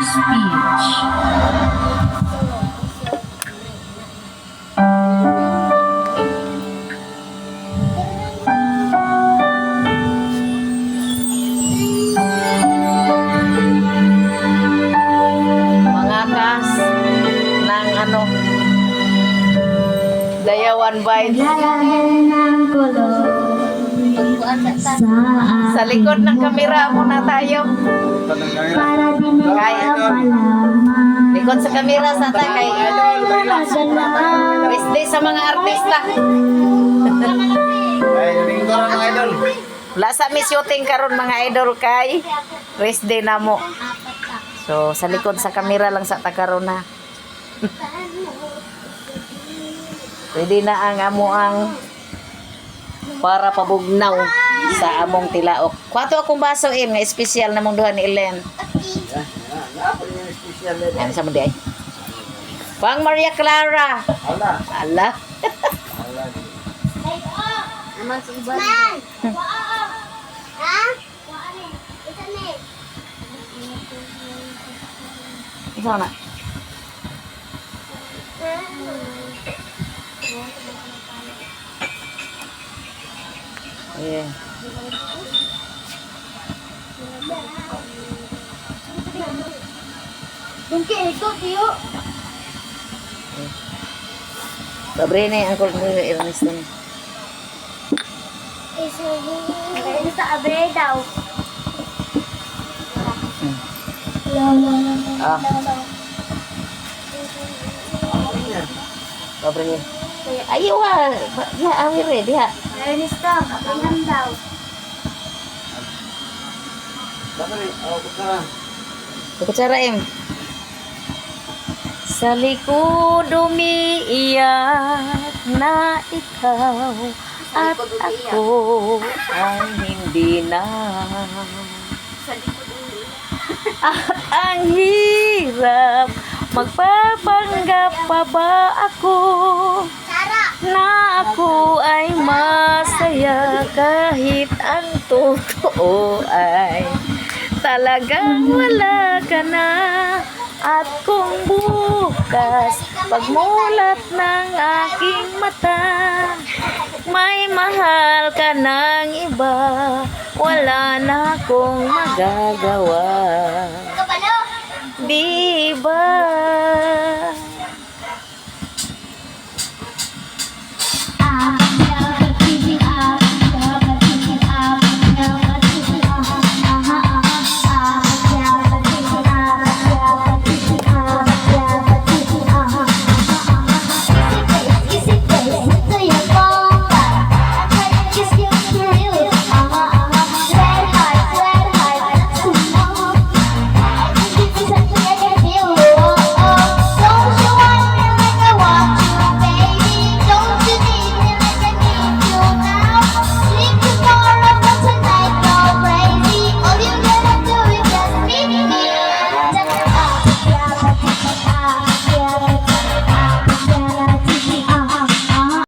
speech. Mga kas ng ano, Dayawan Vibes. Sa likod ng kamera muna tayo. Kay, likod sa kamera sa tayo kay Wednesday sa mga artista. Wala sa may shooting karon mga idol kay Wednesday na mo. So sa likod sa kamera lang sa takaron na. Pwede na ang amuang para pabugnaw sa among tilaok. Kwato akong baso in nga espesyal namong duha ni Ellen. Ano sa mo di ay? Pang Maria Clara. Ala. Ikaw na. Yeah. Mungkin itu Tio. Sabre ni ang kul ni Ernest ni. Ini tak abe daw. Ah. Sabre ni. Ayo ah, ya awir dia. Ini stop, abe daw. Kutsara em. Sa likod umiiyak na ikaw at ako ang hindi na. At ang hirap, magpapanggap pa ba ako na ako ay masaya kahit ang totoo ay talagang wala ka na. At kung bukas pagmulat ng aking mata may mahal ka ng iba, wala na akong magagawa. Di ba